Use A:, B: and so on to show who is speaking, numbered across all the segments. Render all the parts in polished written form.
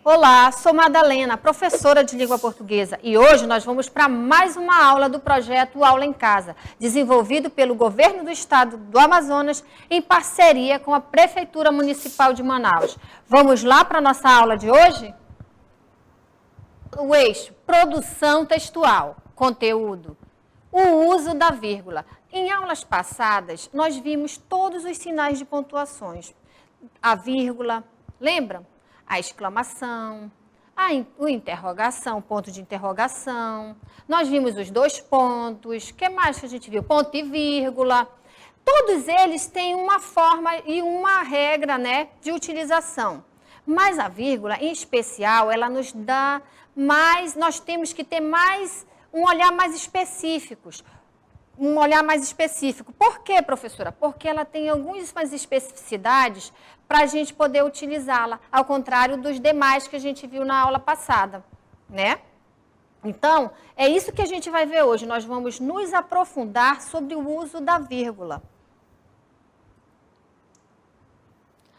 A: Olá, sou Madalena, professora de língua portuguesa e hoje nós vamos para mais uma aula do projeto Aula em Casa, desenvolvido pelo Governo do Estado do Amazonas em parceria com a Prefeitura Municipal de Manaus. Vamos lá para a nossa aula de hoje? O eixo produção textual, conteúdo, o uso da vírgula. Em aulas passadas, nós vimos todos os sinais de pontuações. A vírgula, lembram? A exclamação, o interrogação, ponto de interrogação. Nós vimos os dois pontos. O que mais que a gente viu? Ponto e vírgula. Todos eles têm uma forma e uma regra, né, de utilização. Mas a vírgula, em especial, ela nos dá mais, nós temos que ter mais, um olhar mais específicos. Um olhar mais específico. Por quê, professora? Porque ela tem algumas especificidades para a gente poder utilizá-la, ao contrário dos demais que a gente viu na aula passada, né? Então, é isso que a gente vai ver hoje. Nós vamos nos aprofundar sobre o uso da vírgula.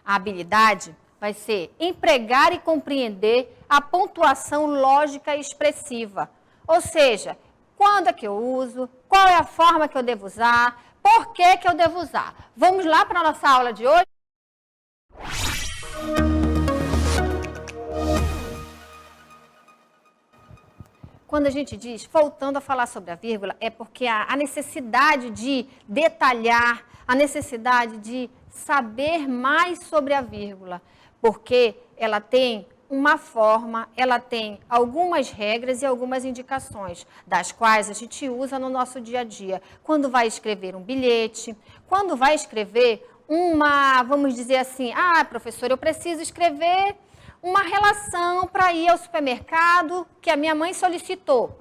A: A habilidade vai ser empregar e compreender a pontuação lógica e expressiva. Ou seja, quando é que eu uso, qual é a forma que eu devo usar, por que que eu devo usar. Vamos lá para a nossa aula de hoje? Quando a gente diz, voltando a falar sobre a vírgula, é porque a necessidade de detalhar, a necessidade de saber mais sobre a vírgula, porque ela tem uma forma, ela tem algumas regras e algumas indicações, das quais a gente usa no nosso dia a dia. Quando vai escrever um bilhete, quando vai escrever vamos dizer assim, professor, eu preciso escrever uma relação para ir ao supermercado que a minha mãe solicitou.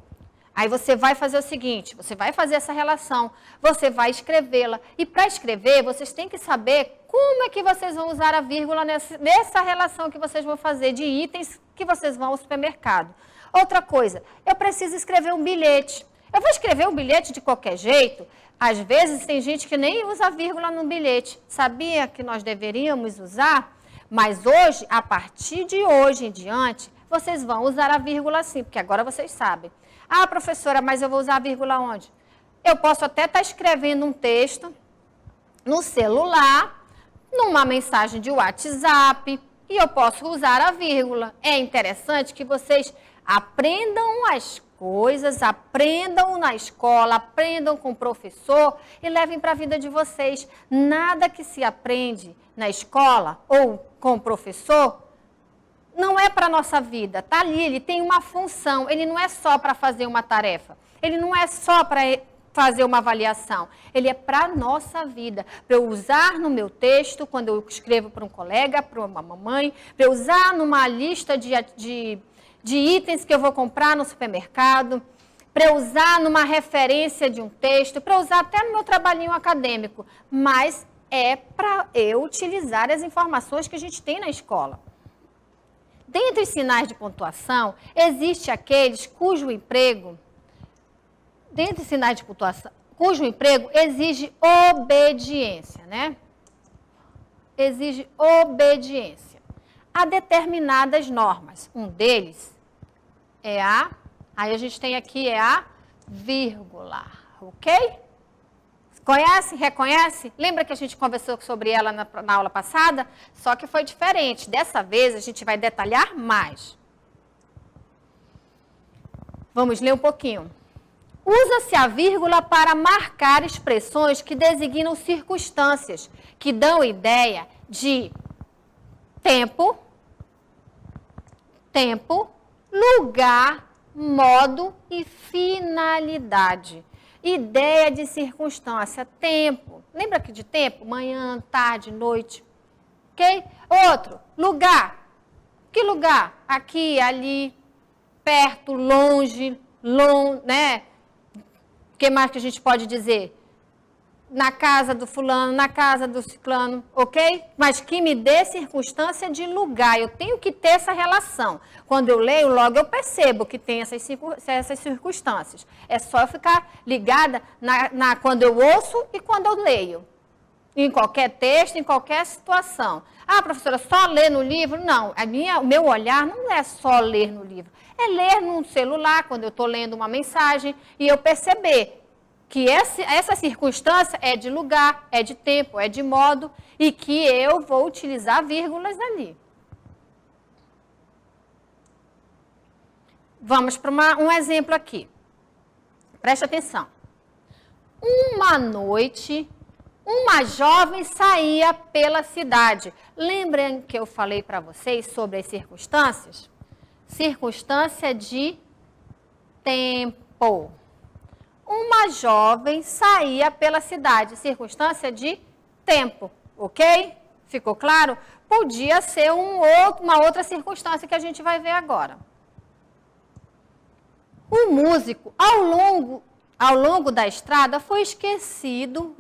A: Aí você vai fazer o seguinte, você vai fazer essa relação, você vai escrevê-la. E para escrever, vocês têm que saber como é que vocês vão usar a vírgula nessa relação que vocês vão fazer de itens que vocês vão ao supermercado. Outra coisa, eu preciso escrever um bilhete. Eu vou escrever um bilhete de qualquer jeito? Às vezes tem gente que nem usa vírgula no bilhete. Sabia que nós deveríamos usar? Mas hoje, a partir de hoje em diante, vocês vão usar a vírgula sim, porque agora vocês sabem. Professora, mas eu vou usar a vírgula onde? Eu posso até estar escrevendo um texto no celular, numa mensagem de WhatsApp, e eu posso usar a vírgula. É interessante que vocês aprendam as coisas, aprendam na escola, aprendam com o professor e levem para a vida de vocês. Nada que se aprende na escola ou com o professor não é para a nossa vida, tá ali, ele tem uma função, ele não é só para fazer uma tarefa, ele não é só para fazer uma avaliação, ele é para a nossa vida, para eu usar no meu texto, quando eu escrevo para um colega, para uma mamãe, para eu usar numa lista de itens que eu vou comprar no supermercado, para eu usar numa referência de um texto, para eu usar até no meu trabalhinho acadêmico, mas é para eu utilizar as informações que a gente tem na escola. Dentre os sinais de pontuação, existe aqueles cujo emprego exige obediência, né? Exige obediência a determinadas normas. Um deles é aí a gente tem aqui a vírgula, ok? Conhece? Reconhece? Lembra que a gente conversou sobre ela na aula passada? Só que foi diferente. Dessa vez, a gente vai detalhar mais. Vamos ler um pouquinho. Usa-se a vírgula para marcar expressões que designam circunstâncias, que dão ideia de tempo, lugar, modo e finalidade. Ideia de circunstância, tempo. Lembra aqui de tempo? Manhã, tarde, noite. Ok? Outro, lugar. Que lugar? Aqui, ali, perto, longe, né? O que mais que a gente pode dizer? Na casa do fulano, na casa do ciclano, ok? Mas que me dê circunstância de lugar. Eu tenho que ter essa relação. Quando eu leio, logo eu percebo que tem essas circunstâncias. É só eu ficar ligada quando eu ouço e quando eu leio. Em qualquer texto, em qualquer situação. Ah, professora, só ler no livro? Não, o meu olhar não é só ler no livro. É ler no celular, quando eu estou lendo uma mensagem, e eu perceber que essa circunstância é de lugar, é de tempo, é de modo, e que eu vou utilizar vírgulas ali. Vamos para um exemplo aqui. Preste atenção. Uma noite, uma jovem saía pela cidade. Lembram que eu falei para vocês sobre as circunstâncias? Circunstância de tempo. Uma jovem saía pela cidade. Circunstância de tempo, ok? Ficou claro? Podia ser uma outra circunstância que a gente vai ver agora. O músico, ao longo da estrada, foi esquecendo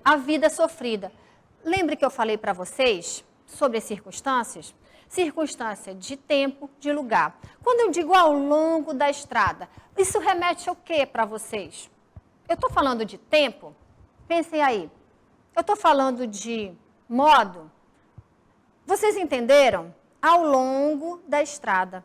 A: a vida sofrida. Lembre que eu falei para vocês sobre as circunstâncias? Circunstância de tempo, de lugar. Quando eu digo ao longo da estrada, isso remete ao que para vocês? Eu estou falando de tempo? Pensem aí. Eu estou falando de modo? Vocês entenderam? Ao longo da estrada.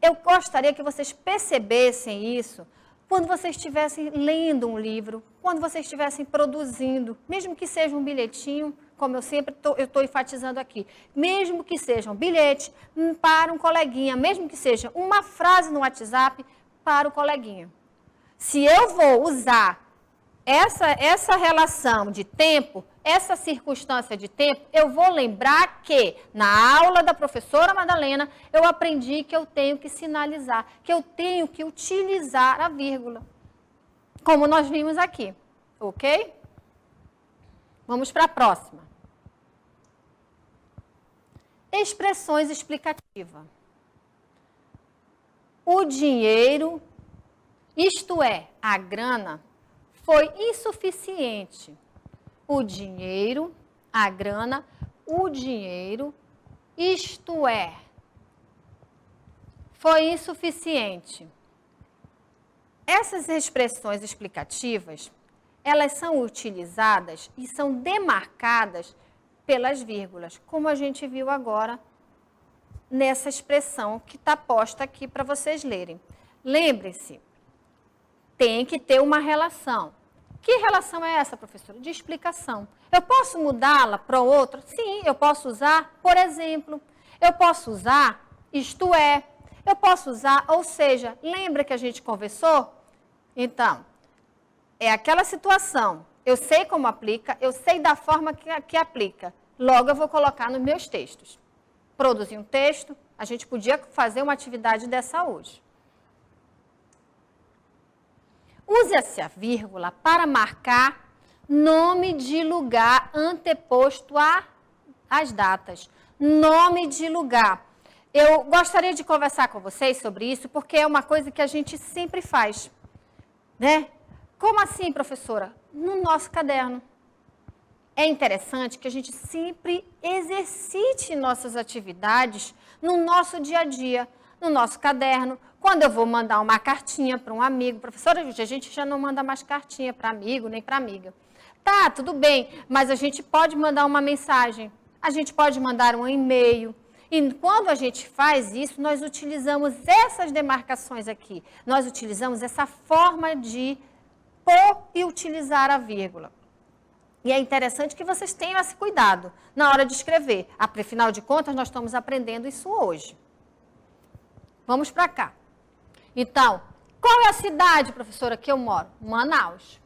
A: Eu gostaria que vocês percebessem isso quando vocês estivessem lendo um livro, quando vocês estivessem produzindo, mesmo que seja um bilhetinho, como eu sempre estou enfatizando aqui, mesmo que seja um bilhete para um coleguinha, mesmo que seja uma frase no WhatsApp para o coleguinha. Se eu vou usar essa relação de tempo, essa circunstância de tempo, eu vou lembrar que na aula da professora Madalena, eu aprendi que eu tenho que sinalizar, que eu tenho que utilizar a vírgula, como nós vimos aqui, ok? Vamos para a próxima. Expressões explicativas. O dinheiro, isto é, a grana, foi insuficiente. O dinheiro, a grana, o dinheiro, isto é, foi insuficiente. Essas expressões explicativas, elas são utilizadas e são demarcadas pelas vírgulas, como a gente viu agora nessa expressão que está posta aqui para vocês lerem. Lembre-se, tem que ter uma relação. Que relação é essa, professora? De explicação. Eu posso mudá-la para outra? Sim, eu posso usar, por exemplo, eu posso usar isto é, eu posso usar, ou seja, lembra que a gente conversou? Então, é aquela situação, eu sei como aplica, eu sei da forma que aplica, logo eu vou colocar nos meus textos. Produzir um texto, a gente podia fazer uma atividade dessa hoje. Use-se a vírgula para marcar nome de lugar anteposto às datas. Nome de lugar. Eu gostaria de conversar com vocês sobre isso, porque é uma coisa que a gente sempre faz, né? Como assim, professora? No nosso caderno. É interessante que a gente sempre exercite nossas atividades no nosso dia a dia, no nosso caderno. Quando eu vou mandar uma cartinha para um amigo, professora, a gente já não manda mais cartinha para amigo nem para amiga. Tá, tudo bem, mas a gente pode mandar uma mensagem, a gente pode mandar um e-mail. E quando a gente faz isso, nós utilizamos essas demarcações aqui. Nós utilizamos essa forma de pôr e utilizar a vírgula. E é interessante que vocês tenham esse cuidado na hora de escrever. Afinal de contas, nós estamos aprendendo isso hoje. Vamos para cá. Então, qual é a cidade, professora, que eu moro? Manaus.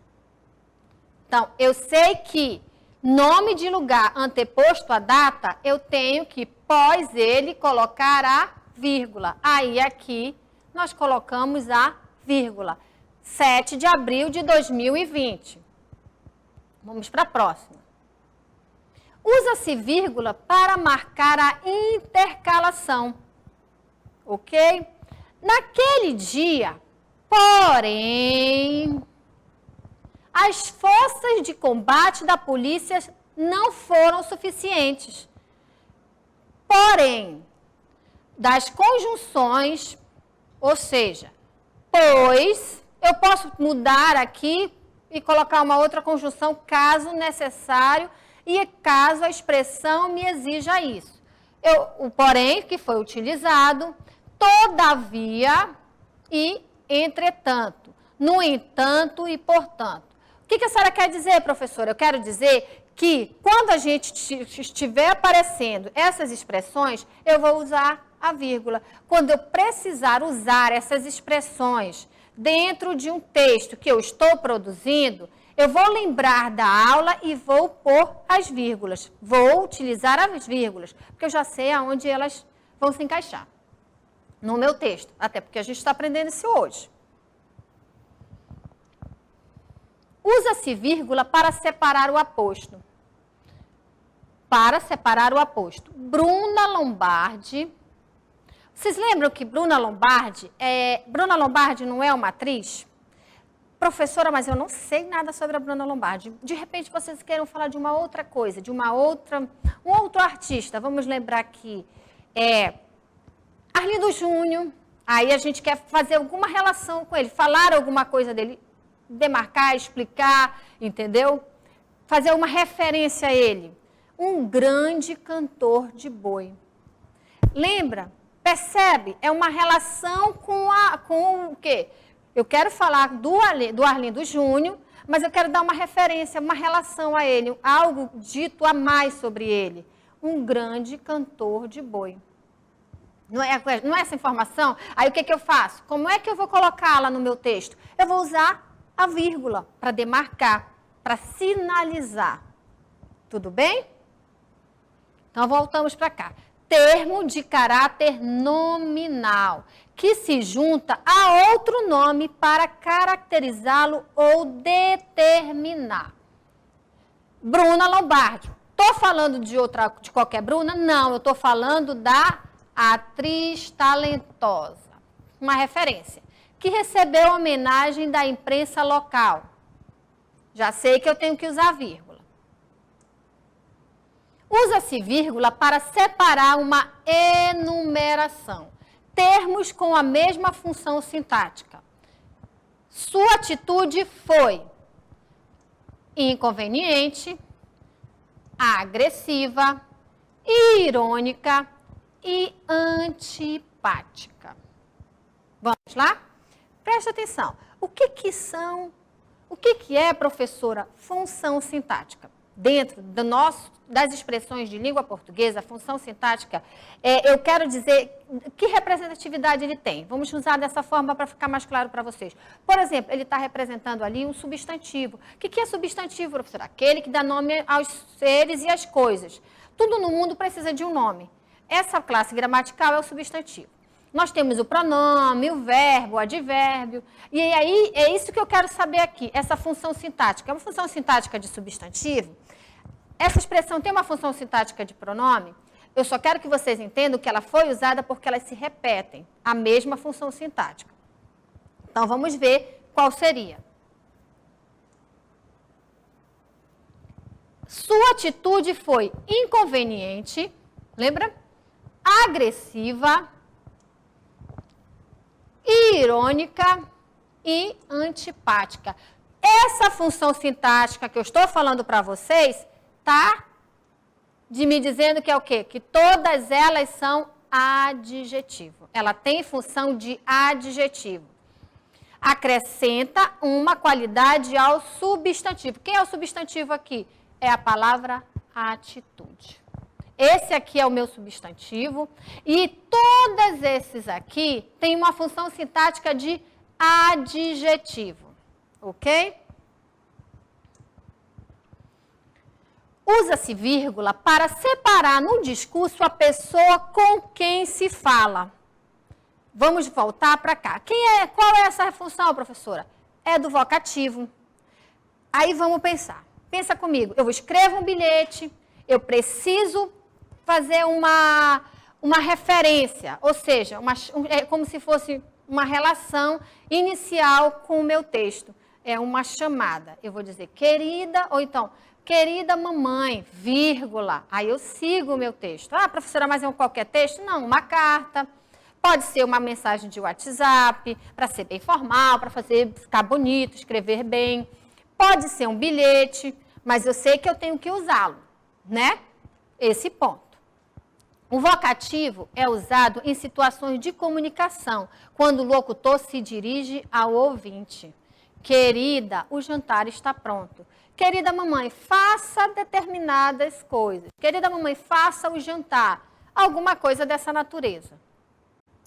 A: Então, eu sei que nome de lugar anteposto à data, eu tenho que, pós ele, colocar a vírgula. Aí, aqui, nós colocamos a vírgula. 7 de abril de 2020. Vamos para a próxima. Usa-se vírgula para marcar a intercalação. Ok? Naquele dia, porém, as forças de combate da polícia não foram suficientes. Porém, das conjunções, ou seja, pois, eu posso mudar aqui e colocar uma outra conjunção caso necessário e caso a expressão me exija isso. O porém que foi utilizado, todavia e entretanto, no entanto e portanto. O que a senhora quer dizer, professora? Eu quero dizer que quando a gente estiver aparecendo essas expressões, eu vou usar a vírgula. Quando eu precisar usar essas expressões dentro de um texto que eu estou produzindo, eu vou lembrar da aula e vou pôr as vírgulas. Vou utilizar as vírgulas, porque eu já sei aonde elas vão se encaixar no meu texto. Até porque a gente está aprendendo isso hoje. Usa-se vírgula para separar o aposto. Para separar o aposto. Bruna Lombardi. Vocês lembram que Bruna Lombardi não é uma atriz? Professora, mas eu não sei nada sobre a Bruna Lombardi. De repente vocês queiram falar de uma outra coisa, de um outro artista. Vamos lembrar que Arlindo Júnior. Aí a gente quer fazer alguma relação com ele, falar alguma coisa dele, demarcar, explicar, entendeu? Fazer uma referência a ele. Um grande cantor de boi. Lembra? Percebe? É uma relação com o quê? Eu quero falar do Arlindo Júnior, mas eu quero dar uma referência, uma relação a ele, algo dito a mais sobre ele. Um grande cantor de boi. Não é essa informação? Aí o que eu faço? Como é que eu vou colocá-la no meu texto? Eu vou usar a vírgula para demarcar, para sinalizar. Tudo bem? Então, voltamos para cá. Termo de caráter nominal, que se junta a outro nome para caracterizá-lo ou determinar. Bruna Lombardi. Estou falando de qualquer Bruna? Não, eu estou falando da atriz talentosa. Uma referência. Que recebeu homenagem da imprensa local. Já sei que eu tenho que usar vírgula. Usa-se vírgula para separar uma enumeração. Termos com a mesma função sintática. Sua atitude foi inconveniente, agressiva, irônica e antipática. Vamos lá? Preste atenção. O que é, professora, função sintática? Dentro das expressões de língua portuguesa, a função sintática, eu quero dizer que representatividade ele tem. Vamos usar dessa forma para ficar mais claro para vocês. Por exemplo, ele está representando ali um substantivo. O que é substantivo, professora? Aquele que dá nome aos seres e às coisas. Tudo no mundo precisa de um nome. Essa classe gramatical é o substantivo. Nós temos o pronome, o verbo, o advérbio. E aí, é isso que eu quero saber aqui, essa função sintática. É uma função sintática de substantivo? Essa expressão tem uma função sintática de pronome? Eu só quero que vocês entendam que ela foi usada porque elas se repetem, a mesma função sintática. Então, vamos ver qual seria. Sua atitude foi inconveniente, lembra? Agressiva, irônica e antipática. Essa função sintática que eu estou falando para vocês, tá? De me dizendo que é o quê? Que todas elas são adjetivo. Ela tem função de adjetivo. Acrescenta uma qualidade ao substantivo. Quem é o substantivo aqui? É a palavra atitude. Esse aqui é o meu substantivo e todos esses aqui têm uma função sintática de adjetivo, ok? Usa-se vírgula para separar no discurso a pessoa com quem se fala. Vamos voltar para cá. Qual é essa função, professora? É do vocativo. Aí vamos pensar. Pensa comigo. Eu escrevo um bilhete, eu preciso fazer uma referência, ou seja, é como se fosse uma relação inicial com o meu texto. É uma chamada. Eu vou dizer querida, ou então, querida mamãe, vírgula. Aí eu sigo o meu texto. Ah, professora, mas é um qualquer texto? Não, uma carta. Pode ser uma mensagem de WhatsApp, para ser bem formal, para ficar bonito, escrever bem. Pode ser um bilhete, mas eu sei que eu tenho que usá-lo, né? Esse ponto. O vocativo é usado em situações de comunicação, quando o locutor se dirige ao ouvinte. Querida, o jantar está pronto. Querida mamãe, faça determinadas coisas. Querida mamãe, faça o jantar. Alguma coisa dessa natureza.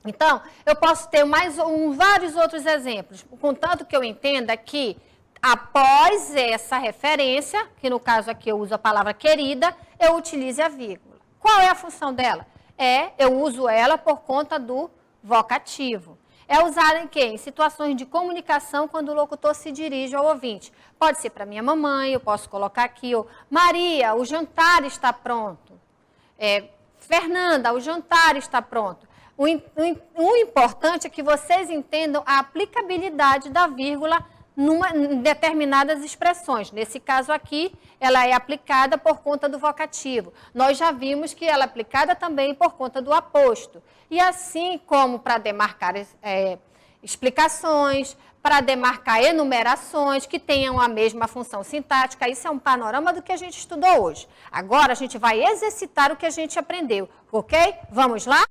A: Então, eu posso ter vários outros exemplos, contanto que eu entenda que após essa referência, que no caso aqui eu uso a palavra querida, eu utilize a vírgula. Qual é a função dela? Eu uso ela por conta do vocativo. É usada em quê? Em situações de comunicação, quando o locutor se dirige ao ouvinte. Pode ser para minha mamãe, eu posso colocar aqui, Maria, o jantar está pronto. Fernanda, o jantar está pronto. O importante é que vocês entendam a aplicabilidade da vírgula em determinadas expressões. Nesse caso aqui, ela é aplicada por conta do vocativo. Nós já vimos que ela é aplicada também por conta do aposto. E assim como para demarcar explicações, para demarcar enumerações que tenham a mesma função sintática, isso é um panorama do que a gente estudou hoje. Agora a gente vai exercitar o que a gente aprendeu, ok? Vamos lá?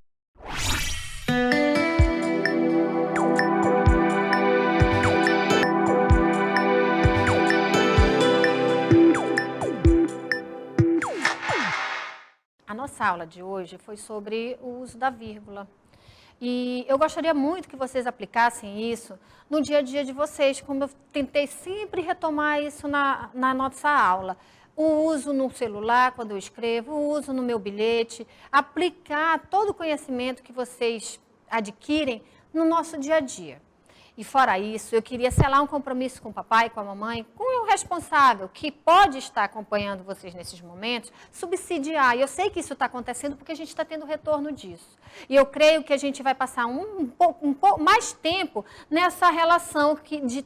A: A nossa aula de hoje foi sobre o uso da vírgula. E eu gostaria muito que vocês aplicassem isso no dia a dia de vocês, como eu tentei sempre retomar isso na nossa aula. O uso no celular, quando eu escrevo, o uso no meu bilhete, aplicar todo o conhecimento que vocês adquirem no nosso dia a dia. E fora isso, eu queria selar um compromisso com o papai, com a mamãe, com o responsável, que pode estar acompanhando vocês nesses momentos, subsidiar. E eu sei que isso está acontecendo porque a gente está tendo retorno disso. E eu creio que a gente vai passar um pouco mais tempo nessa relação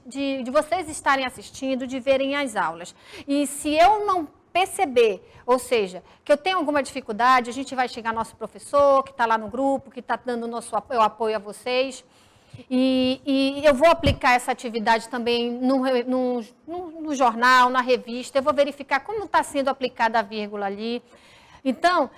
A: de vocês estarem assistindo, de verem as aulas. E se eu não perceber, ou seja, que eu tenho alguma dificuldade, a gente vai chegar ao nosso professor, que está lá no grupo, que está dando o apoio a vocês. E eu vou aplicar essa atividade também no jornal, na revista, eu vou verificar como está sendo aplicada a vírgula ali. Então,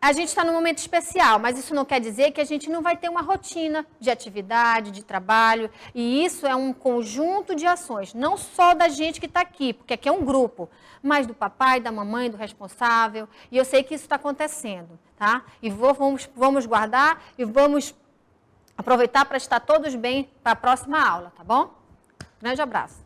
A: a gente está num momento especial, mas isso não quer dizer que a gente não vai ter uma rotina de atividade, de trabalho, e isso é um conjunto de ações, não só da gente que está aqui, porque aqui é um grupo, mas do papai, da mamãe, do responsável, e eu sei que isso está acontecendo, tá? E vamos guardar e vamos aproveitar para estar todos bem para a próxima aula, tá bom? Grande abraço.